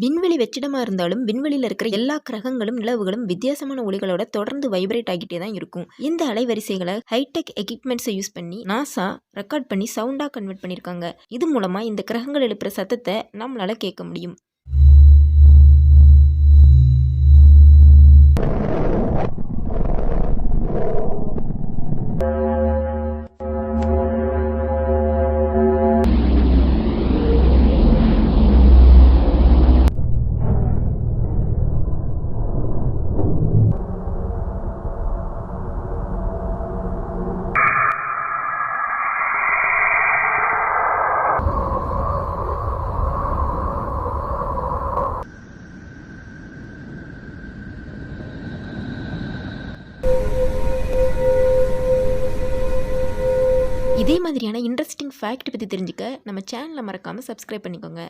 விண்வெளி வெற்றிடமா இருந்தாலும் விண்வெளியில இருக்கிற எல்லா கிரகங்களும் நிலவுகளும் வித்தியாசமான ஒளிகளோட தொடர்ந்து வைப்ரேட் ஆகிட்டே தான் இருக்கும். இந்த அலைவரிசைகளை ஹைடெக் எக்யூப்மெண்ட்ஸை யூஸ் பண்ணி நாசா ரெக்கார்ட் பண்ணி சவுண்டா கன்வெர்ட் பண்ணியிருக்காங்க. இது மூலமா இந்த கிரகங்கள் எழுப்புற சத்தத்தை நம்மளால கேட்க முடியும். இதே மாதிரியான இன்ட்ரெஸ்டிங் ஃபேக்ட் பற்றி தெரிஞ்சுக்க நம்ம சேனலை மறக்காமல் சப்ஸ்கிரைப் பண்ணிக்கோங்க.